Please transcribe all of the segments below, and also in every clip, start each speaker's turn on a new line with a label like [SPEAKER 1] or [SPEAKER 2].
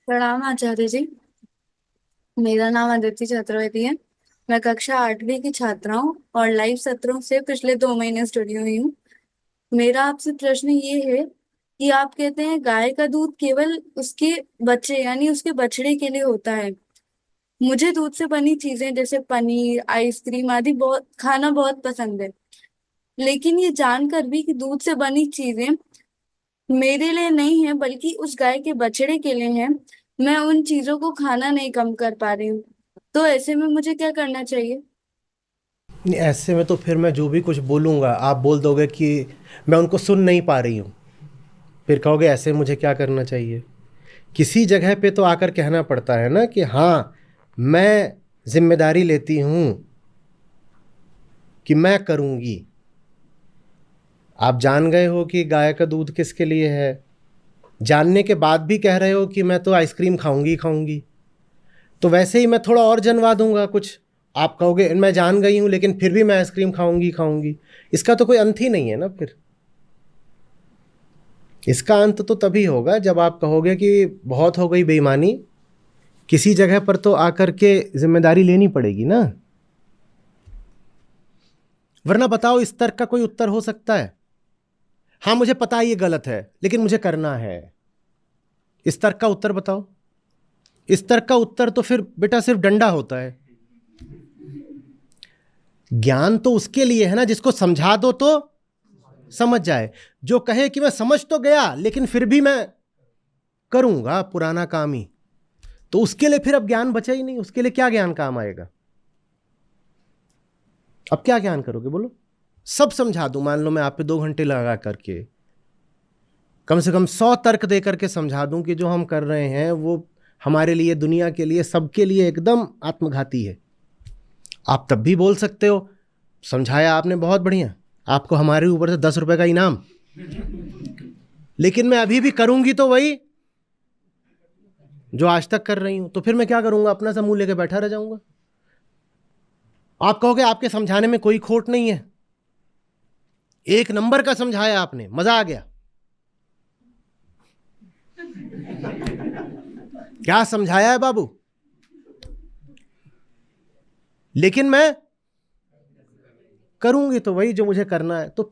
[SPEAKER 1] प्रणाम आचार्य जी। मेरा नाम अदिति चतुर्वेदी है। मैं कक्षा 8वीं की छात्रा हूँ और लाइव सत्रों से पिछले 2 महीने जुड़ी हुई हूँ। मेरा आपसे प्रश्न ये है कि आप कहते हैं गाय का दूध केवल उसके बच्चे यानी उसके बछड़े के लिए होता है। मुझे दूध से बनी चीजें जैसे पनीर, आइसक्रीम आदि बहुत खाना बहुत पसंद है। लेकिन ये जानकर भी कि दूध से बनी चीजें मेरे लिए नहीं है बल्कि उस गाय के बछड़े के लिए है, मैं उन चीजों को खाना नहीं कम कर पा रही हूँ। तो ऐसे में मुझे क्या करना चाहिए?
[SPEAKER 2] नहीं, ऐसे में तो फिर मैं जो भी कुछ बोलूँगा आप बोल दोगे कि मैं उनको सुन नहीं पा रही हूँ। फिर कहोगे ऐसे मुझे क्या करना चाहिए। किसी जगह पे तो आकर कहना पड़ता है ना कि हाँ, मैं जिम्मेदारी लेती हूँ कि मैं करूँगी। आप जान गए हो कि गाय का दूध किसके लिए है, जानने के बाद भी कह रहे हो कि मैं तो आइसक्रीम खाऊंगी खाऊंगी। तो वैसे ही मैं थोड़ा और जनवा दूंगा कुछ। आप कहोगे मैं जान गई हूँ लेकिन फिर भी मैं आइसक्रीम खाऊंगी खाऊंगी। इसका तो कोई अंत ही नहीं है ना। फिर इसका अंत तो तभी होगा जब आप कहोगे कि बहुत हो गई बेईमानी, किसी जगह पर तो आकर के जिम्मेदारी लेनी पड़ेगी ना। वरना बताओ, इस तर्क का कोई उत्तर हो सकता है? हाँ मुझे पता है ये गलत है लेकिन मुझे करना है। इस तर्क का उत्तर बताओ। इस तर्क का उत्तर तो फिर बेटा सिर्फ डंडा होता है। ज्ञान तो उसके लिए है ना जिसको समझा दो तो समझ जाए। जो कहे कि मैं समझ तो गया लेकिन फिर भी मैं करूंगा पुराना काम ही, तो उसके लिए फिर अब ज्ञान बचा ही नहीं। उसके लिए क्या ज्ञान काम आएगा? अब क्या ज्ञान करोगे बोलो? सब समझा दूं, मान लो मैं आप पे 2 घंटे लगा करके कम से कम 100 तर्क दे करके समझा दूं कि जो हम कर रहे हैं वो हमारे लिए, दुनिया के लिए, सबके लिए एकदम आत्मघाती है। आप तब भी बोल सकते हो समझाया आपने बहुत बढ़िया, आपको हमारे ऊपर से 10 रुपए का इनाम। लेकिन मैं अभी भी करूंगी तो वही जो आज तक कर रही हूं। तो फिर मैं क्या करूंगा? अपना सा मुंह लेके बैठा रह जाऊंगा। आप कहोगे आपके समझाने में कोई खोट नहीं है, एक नंबर का समझाया आपने, मजा आ गया। क्या समझाया है बाबू? लेकिन मैं करूंगी तो वही जो मुझे करना है। तो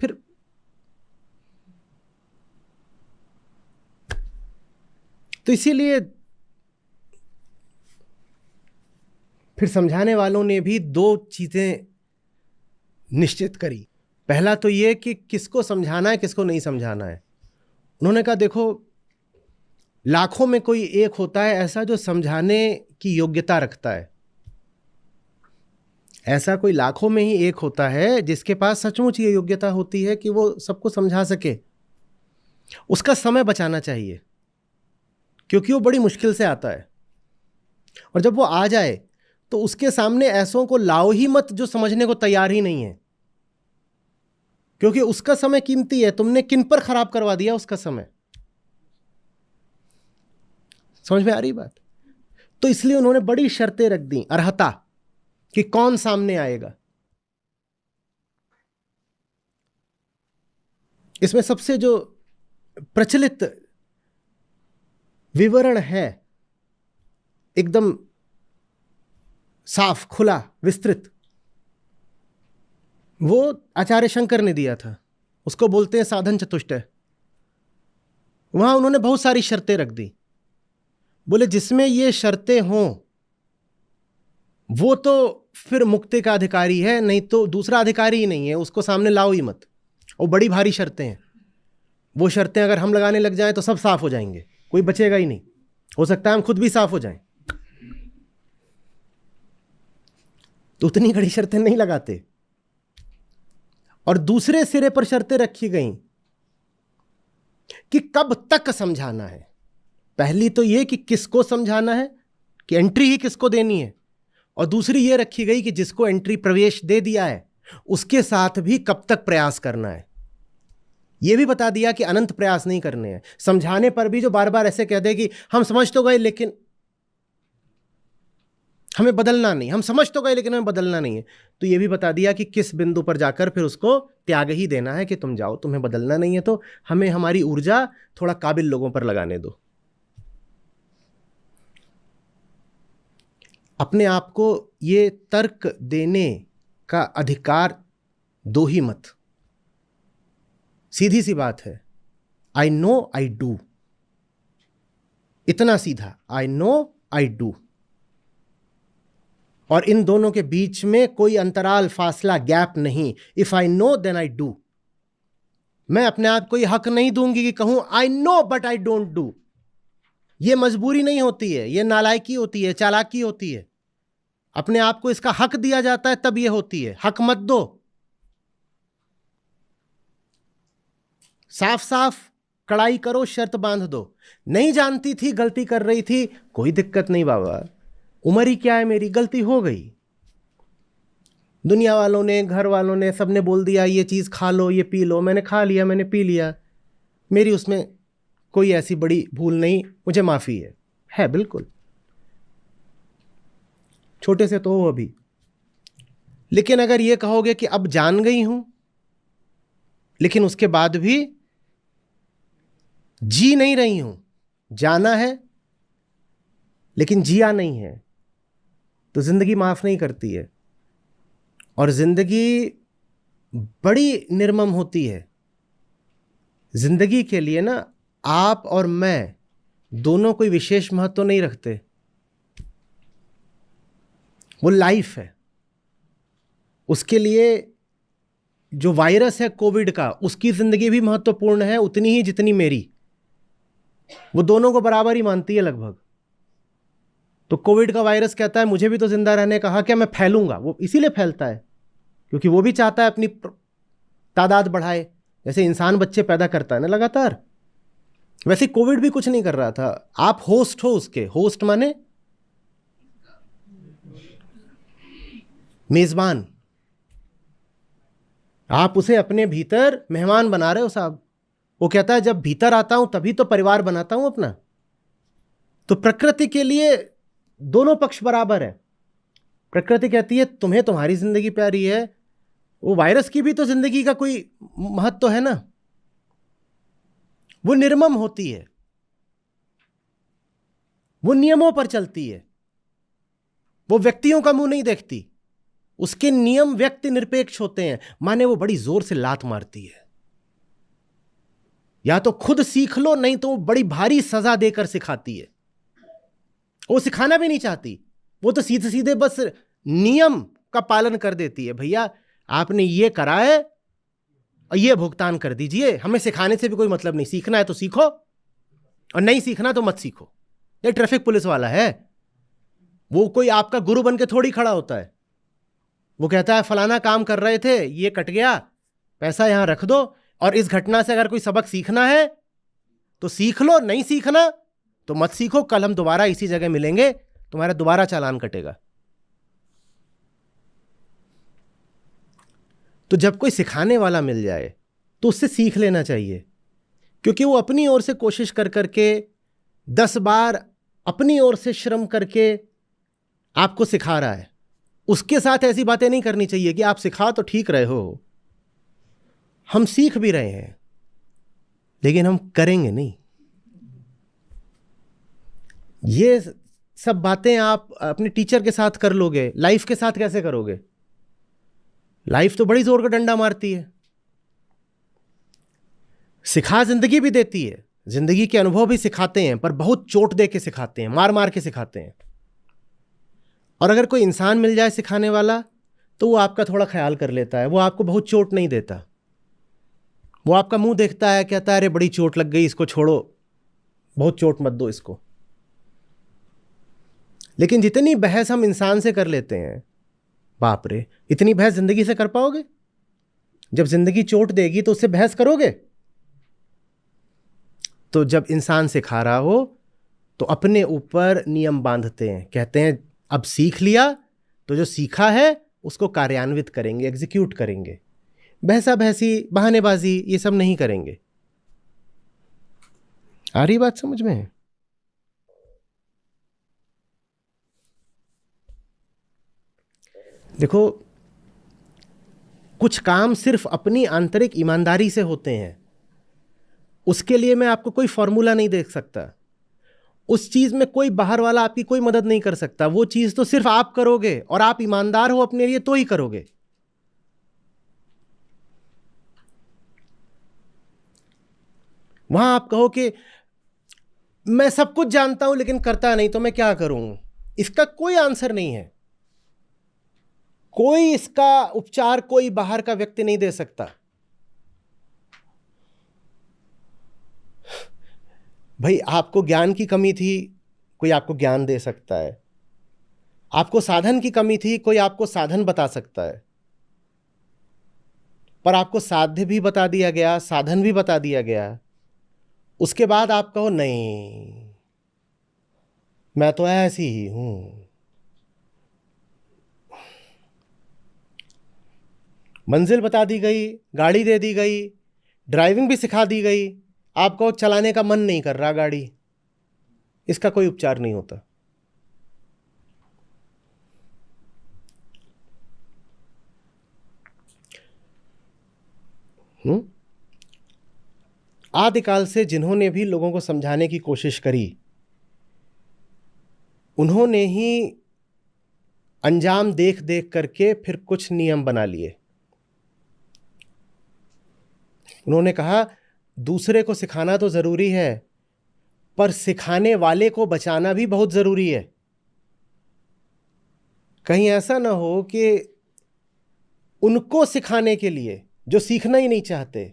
[SPEAKER 2] इसीलिए फिर समझाने वालों ने भी 2 चीजें निश्चित करी। पहला तो ये कि किसको समझाना है किसको नहीं समझाना है। उन्होंने कहा देखो, लाखों में कोई एक होता है ऐसा जो समझाने की योग्यता रखता है। ऐसा कोई लाखों में ही एक होता है जिसके पास सचमुच ये योग्यता होती है कि वो सबको समझा सके। उसका समय बचाना चाहिए क्योंकि वो बड़ी मुश्किल से आता है। और जब वो आ जाए तो उसके सामने ऐसों को लाओ ही मत जो समझने को तैयार ही नहीं है, क्योंकि उसका समय कीमती है। तुमने किन पर खराब करवा दिया उसका समय? समझ में आ रही बात? तो इसलिए उन्होंने बड़ी शर्तें रख दी। अर्हता कि कौन सामने आएगा। इसमें सबसे जो प्रचलित विवरण है, एकदम साफ खुला विस्तृत, वो आचार्य शंकर ने दिया था। उसको बोलते हैं साधन चतुष्टय। वहां उन्होंने बहुत सारी शर्तें रख दी। बोले जिसमें ये शर्तें हों वो तो फिर मुक्ति का अधिकारी है, नहीं तो दूसरा अधिकारी ही नहीं है, उसको सामने लाओ ही मत। और बड़ी भारी शर्तें हैं। वो शर्तें अगर हम लगाने लग जाएं तो सब साफ हो जाएंगे, कोई बचेगा ही नहीं। हो सकता है हम खुद भी साफ हो जाएं। तो उतनी कड़ी शर्तें नहीं लगाते। और दूसरे सिरे पर शर्तें रखी गई कि कब तक समझाना है। पहली तो ये कि किसको समझाना है, कि एंट्री ही किसको देनी है। और दूसरी ये रखी गई कि जिसको एंट्री प्रवेश दे दिया है उसके साथ भी कब तक प्रयास करना है। यह भी बता दिया कि अनंत प्रयास नहीं करने हैं। समझाने पर भी जो बार बार ऐसे कह दे कि हम समझ तो गए लेकिन हमें बदलना नहीं, हम समझ तो गए लेकिन हमें बदलना नहीं है, तो यह भी बता दिया कि किस बिंदु पर जाकर फिर उसको त्याग ही देना है कि तुम जाओ, तुम्हें बदलना नहीं है तो हमें हमारी ऊर्जा थोड़ा काबिल लोगों पर लगाने दो। अपने आप को ये तर्क देने का अधिकार दो ही मत। सीधी सी बात है, आई नो आई डू, इतना सीधा, आई नो आई डू। और इन दोनों के बीच में कोई अंतराल, फासला, गैप नहीं। If I know then I do. मैं अपने आप को यह हक नहीं दूंगी कि कहूं I know but I don't do. यह मजबूरी नहीं होती है, यह नालायकी होती है, चालाकी होती है। अपने आप को इसका हक दिया जाता है तब यह होती है। हक मत दो। साफ साफ कड़ाई करो, शर्त बांध दो। नहीं जानती थी, गलती कर रही थी, कोई दिक्कत नहीं बाबा, उम्र ही क्या है मेरी, गलती हो गई। दुनिया वालों ने, घर वालों ने, सबने बोल दिया ये चीज खा लो, ये पी लो, मैंने खा लिया, मैंने पी लिया, मेरी उसमें कोई ऐसी बड़ी भूल नहीं, मुझे माफी है बिल्कुल। छोटे से तो हो अभी। लेकिन अगर ये कहोगे कि अब जान गई हूं, लेकिन उसके बाद भी जी नहीं रही हूं, जाना है लेकिन जिया नहीं है, तो जिंदगी माफ नहीं करती है। और जिंदगी बड़ी निर्मम होती है। जिंदगी के लिए ना आप और मैं दोनों कोई विशेष महत्व तो नहीं रखते। वो लाइफ है। उसके लिए जो वायरस है कोविड का, उसकी जिंदगी भी महत्वपूर्ण है उतनी ही जितनी मेरी। वो दोनों को बराबर ही मानती है लगभग। तो कोविड का वायरस कहता है मुझे भी तो जिंदा रहने का हक है, मैं फैलूंगा। वो इसीलिए फैलता है क्योंकि वो भी चाहता है अपनी तादाद बढ़ाए। जैसे इंसान बच्चे पैदा करता है ना लगातार, वैसे कोविड भी कुछ नहीं कर रहा था। आप होस्ट हो उसके। होस्ट माने मेजबान। आप उसे अपने भीतर मेहमान बना रहे हो साहब। वो कहता है जब भीतर आता हूं तभी तो परिवार बनाता हूं अपना। तो प्रकृति के लिए दोनों पक्ष बराबर है। प्रकृति कहती है तुम्हें तुम्हारी जिंदगी प्यारी है, वो वायरस की भी तो जिंदगी का कोई महत्व तो है ना। वो निर्मम होती है, वो नियमों पर चलती है, वो व्यक्तियों का मुंह नहीं देखती। उसके नियम व्यक्ति निरपेक्ष होते हैं। माने वो बड़ी जोर से लात मारती है, या तो खुद सीख लो, नहीं तो वो बड़ी भारी सजा देकर सिखाती है। वो सिखाना भी नहीं चाहती, वो तो सीधे सीधे बस नियम का पालन कर देती है। भैया आपने ये करा है और ये भुगतान कर दीजिए, हमें सिखाने से भी कोई मतलब नहीं। सीखना है तो सीखो और नहीं सीखना तो मत सीखो। ये ट्रैफिक पुलिस वाला है, वो कोई आपका गुरु बन के थोड़ी खड़ा होता है। वो कहता है फलाना काम कर रहे थे, ये कट गया, पैसा यहां रख दो, और इस घटना से अगर कोई सबक सीखना है तो सीख लो, नहीं सीखना तो मत सीखो। कल हम दोबारा इसी जगह मिलेंगे, तुम्हारा दोबारा चालान कटेगा। तो जब कोई सिखाने वाला मिल जाए तो उससे सीख लेना चाहिए, क्योंकि वो अपनी ओर से कोशिश कर करके 10 बार अपनी ओर से श्रम करके आपको सिखा रहा है। उसके साथ ऐसी बातें नहीं करनी चाहिए कि आप सिखा तो ठीक रहे हो, हम सीख भी रहे हैं लेकिन हम करेंगे नहीं। ये सब बातें आप अपने टीचर के साथ कर लोगे, लाइफ के साथ कैसे करोगे? लाइफ तो बड़ी जोर का डंडा मारती है। सिखा जिंदगी भी देती है, जिंदगी के अनुभव भी सिखाते हैं, पर बहुत चोट दे के सिखाते हैं, मार मार के सिखाते हैं। और अगर कोई इंसान मिल जाए सिखाने वाला तो वो आपका थोड़ा ख्याल कर लेता है, वो आपको बहुत चोट नहीं देता। वो आपका मुंह देखता है, कहता है अरे बड़ी चोट लग गई, इसको छोड़ो, बहुत चोट मत दो इसको। लेकिन जितनी बहस हम इंसान से कर लेते हैं, बाप रे, इतनी बहस जिंदगी से कर पाओगे? जब जिंदगी चोट देगी तो उससे बहस करोगे? तो जब इंसान सिखा रहा हो तो अपने ऊपर नियम बांधते हैं, कहते हैं अब सीख लिया तो जो सीखा है उसको कार्यान्वित करेंगे, एग्जीक्यूट करेंगे। बहसा बहसी, बहानेबाजी, ये सब नहीं करेंगे। आ रही बात समझ में? देखो, कुछ काम सिर्फ अपनी आंतरिक ईमानदारी से होते हैं। उसके लिए मैं आपको कोई फॉर्मूला नहीं दे सकता। उस चीज में कोई बाहर वाला आपकी कोई मदद नहीं कर सकता। वो चीज तो सिर्फ आप करोगे, और आप ईमानदार हो अपने लिए तो ही करोगे। वहां आप कहो कि मैं सब कुछ जानता हूं लेकिन करता नहीं, तो मैं क्या करूं, इसका कोई आंसर नहीं है। कोई इसका उपचार कोई बाहर का व्यक्ति नहीं दे सकता। भाई आपको ज्ञान की कमी थी, कोई आपको ज्ञान दे सकता है। आपको साधन की कमी थी, कोई आपको साधन बता सकता है। पर आपको साध्य भी बता दिया गया, साधन भी बता दिया गया, उसके बाद आप कहो नहीं मैं तो ऐसी ही हूं। मंजिल बता दी गई, गाड़ी दे दी गई, ड्राइविंग भी सिखा दी गई, आपको चलाने का मन नहीं कर रहा गाड़ी, इसका कोई उपचार नहीं होता। आदिकाल से जिन्होंने भी लोगों को समझाने की कोशिश करी, उन्होंने ही अंजाम देख देख करके फिर कुछ नियम बना लिए। उन्होंने कहा दूसरे को सिखाना तो जरूरी है, पर सिखाने वाले को बचाना भी बहुत जरूरी है। कहीं ऐसा ना हो कि उनको सिखाने के लिए जो सीखना ही नहीं चाहते,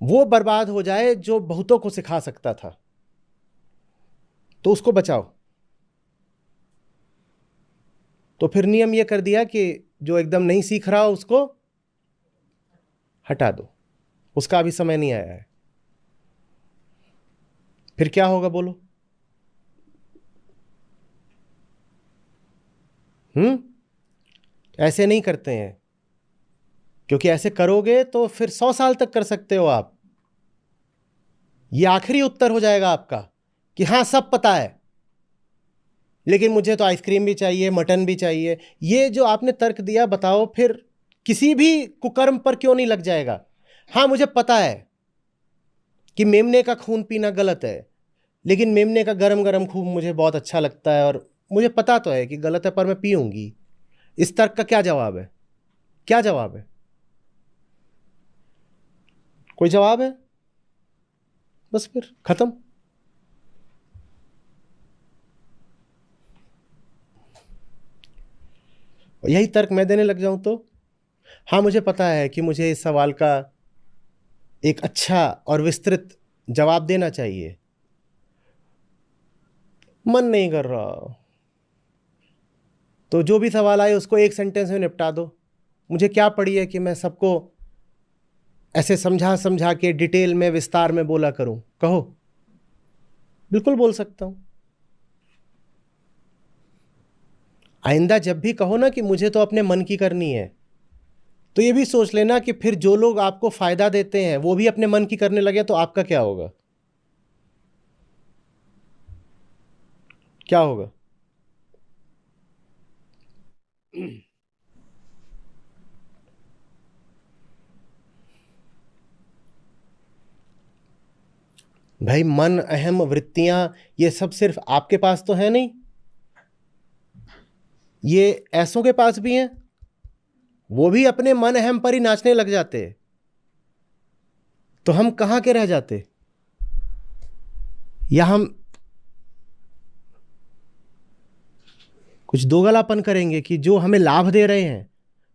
[SPEAKER 2] वो बर्बाद हो जाए जो बहुतों को सिखा सकता था। तो उसको बचाओ। तो फिर नियम यह कर दिया कि जो एकदम नहीं सीख रहा उसको हटा दो, उसका अभी समय नहीं आया है। फिर क्या होगा बोलो? ऐसे नहीं करते हैं, क्योंकि ऐसे करोगे तो फिर 100 साल तक कर सकते हो आप। ये आखिरी उत्तर हो जाएगा आपका कि हां सब पता है लेकिन मुझे तो आइसक्रीम भी चाहिए, मटन भी चाहिए। ये जो आपने तर्क दिया, बताओ फिर किसी भी कुकर्म पर क्यों नहीं लग जाएगा? हाँ मुझे पता है कि मेमने का खून पीना गलत है, लेकिन मेमने का गरम गरम खून मुझे बहुत अच्छा लगता है, और मुझे पता तो है कि गलत है पर मैं पीऊंगी। इस तर्क का क्या जवाब है? क्या जवाब है? कोई जवाब है? बस फिर खत्म। यही तर्क मैं देने लग जाऊं तो हाँ मुझे पता है कि मुझे इस सवाल का एक अच्छा और विस्तृत जवाब देना चाहिए, मन नहीं कर रहा। तो जो भी सवाल आए उसको एक सेंटेंस में निपटा दो। मुझे क्या पड़ी है कि मैं सबको ऐसे समझा समझा के डिटेल में विस्तार में बोला करूं? कहो। बिल्कुल बोल सकता हूं। आइंदा जब भी कहो ना कि मुझे तो अपने मन की करनी है, तो ये भी सोच लेना कि फिर जो लोग आपको फायदा देते हैं वो भी अपने मन की करने लगे तो आपका क्या होगा? क्या होगा? भाई मन, अहम, वृत्तियां, ये सब सिर्फ आपके पास तो है नहीं, ये ऐसों के पास भी हैं। वो भी अपने मन अहम पर ही नाचने लग जाते। तो हम कहां के रह जाते? या हम कुछ दोगलापन करेंगे कि जो हमें लाभ दे रहे हैं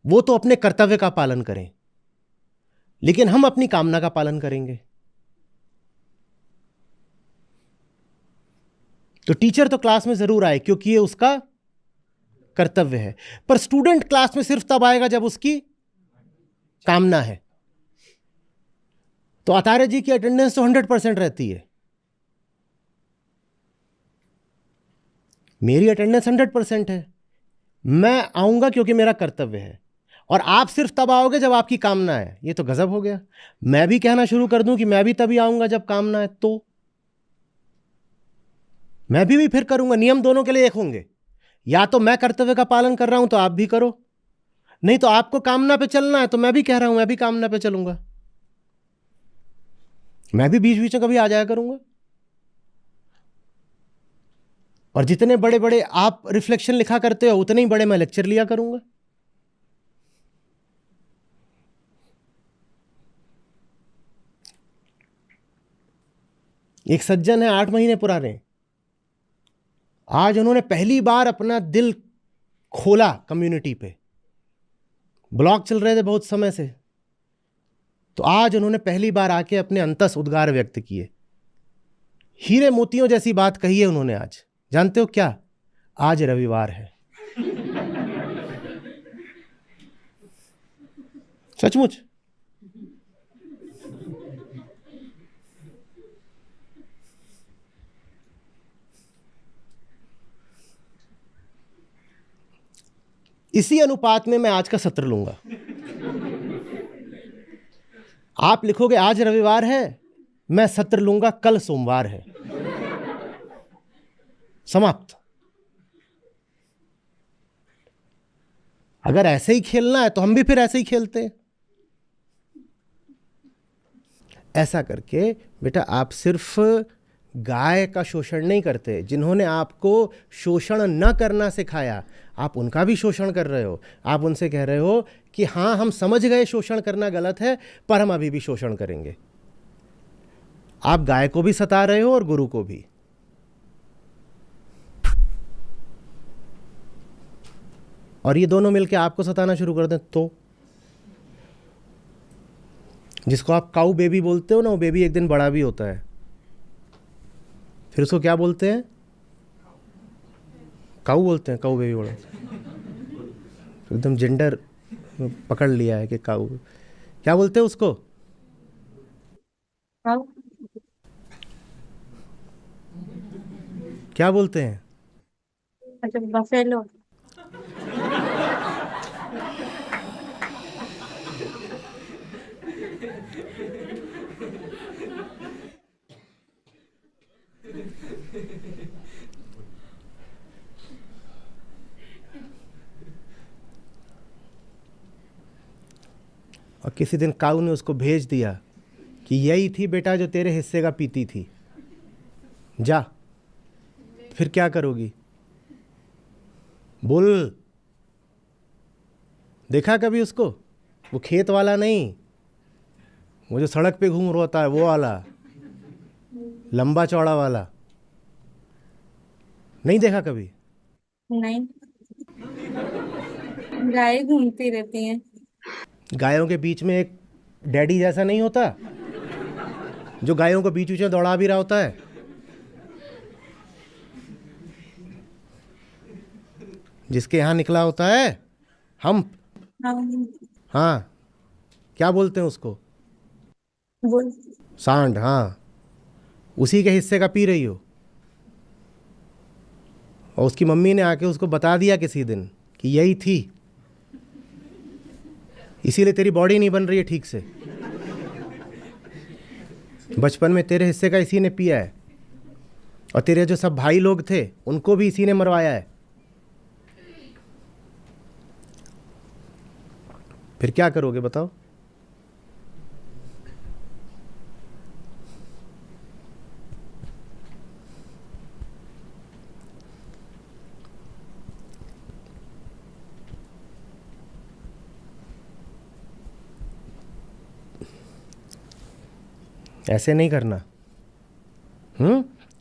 [SPEAKER 2] वो तो अपने कर्तव्य का पालन करें, लेकिन हम अपनी कामना का पालन करेंगे। तो टीचर तो क्लास में जरूर आए क्योंकि ये उसका कर्तव्य है, पर स्टूडेंट क्लास में सिर्फ तब आएगा जब उसकी कामना है। तो आचार्य जी की अटेंडेंस तो 100% रहती है, मेरी अटेंडेंस 100% है। मैं आऊंगा क्योंकि मेरा कर्तव्य है, और आप सिर्फ तब आओगे जब आपकी कामना है। ये तो गजब हो गया। मैं भी कहना शुरू कर दूं कि मैं भी तभी आऊंगा जब कामना है, तो मैं भी फिर करूंगा। नियम दोनों के लिए एक होंगे। या तो मैं कर्तव्य का पालन कर रहा हूं तो आप भी करो, नहीं तो आपको कामना पे चलना है तो मैं भी कह रहा हूं मैं भी कामना पे चलूंगा। मैं भी बीच बीच में कभी आ जाया करूंगा। और जितने बड़े बड़े आप रिफ्लेक्शन लिखा करते हो उतने ही बड़े मैं लेक्चर लिया करूंगा। एक सज्जन है 8 महीने पुराने, आज उन्होंने पहली बार अपना दिल खोला कम्युनिटी पे। ब्लॉग चल रहे थे बहुत समय से, तो आज उन्होंने पहली बार आके अपने अंतस उद्गार व्यक्त किए। हीरे मोतियों जैसी बात कही है उन्होंने आज। जानते हो क्या? आज रविवार है। सचमुच। इसी अनुपात में मैं आज का सत्र लूंगा। आप लिखोगे आज रविवार है, मैं सत्र लूंगा कल सोमवार है। समाप्त। अगर ऐसे ही खेलना है तो हम भी फिर ऐसे ही खेलते हैं। ऐसा करके बेटा आप सिर्फ गाय का शोषण नहीं करते, जिन्होंने आपको शोषण न करना सिखाया आप उनका भी शोषण कर रहे हो। आप उनसे कह रहे हो कि हाँ हम समझ गए शोषण करना गलत है, पर हम अभी भी शोषण करेंगे। आप गाय को भी सता रहे हो और गुरु को भी। और ये दोनों मिलकर आपको सताना शुरू कर दें तो जिसको आप काऊ बेबी बोलते हो ना, वो बेबी एक दिन बड़ा भी होता है। फिर उसको क्या बोलते हैं? काऊ बोलते हैं, काऊ बेबी बड़ा। एकदम जेंडर पकड़ लिया है कि काऊ। क्या बोलते हैं उसको?
[SPEAKER 1] हाँ,
[SPEAKER 2] क्या बोलते हैं?
[SPEAKER 1] अच्छा बफेलो।
[SPEAKER 2] और किसी दिन काऊ ने उसको भेज दिया कि यही थी बेटा जो तेरे हिस्से का पीती थी, जा। फिर क्या करोगी? बोल। देखा कभी उसको? वो खेत वाला नहीं, वो जो सड़क पे घूम रहा होता है वो वाला, लंबा चौड़ा वाला। नहीं देखा कभी?
[SPEAKER 1] नहीं, गाय घूमती रहती हैं।
[SPEAKER 2] गायों के बीच में एक डैडी जैसा नहीं होता जो गायों को बीच बीच में दौड़ा भी रहा होता है? जिसके यहाँ निकला होता है हम।
[SPEAKER 1] हाँ,
[SPEAKER 2] हाँ, क्या बोलते हैं उसको?
[SPEAKER 1] बोल।
[SPEAKER 2] सांड। हाँ, उसी के हिस्से का पी रही हो। और उसकी मम्मी ने आके उसको बता दिया किसी दिन कि यही थी, इसीलिए तेरी बॉडी नहीं बन रही है ठीक से। बचपन में तेरे हिस्से का इसी ने पिया है, और तेरे जो सब भाई लोग थे उनको भी इसी ने मरवाया है। फिर क्या करोगे बताओ? ऐसे नहीं करना।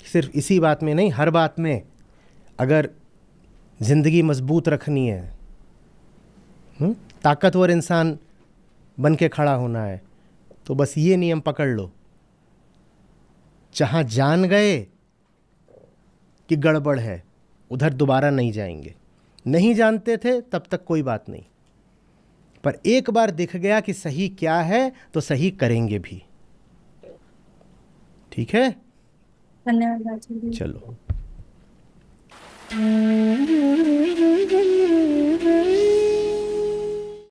[SPEAKER 2] सिर्फ इसी बात में नहीं, हर बात में। अगर जिंदगी मजबूत रखनी है, ताकतवर इंसान बन के खड़ा होना है, तो बस ये नियम पकड़ लो। जहां जान गए कि गड़बड़ है उधर दोबारा नहीं जाएंगे। नहीं जानते थे तब तक कोई बात नहीं, पर एक बार दिख गया कि सही क्या है तो सही करेंगे भी। ठीक है?
[SPEAKER 1] धन्यवाद।
[SPEAKER 2] चलो।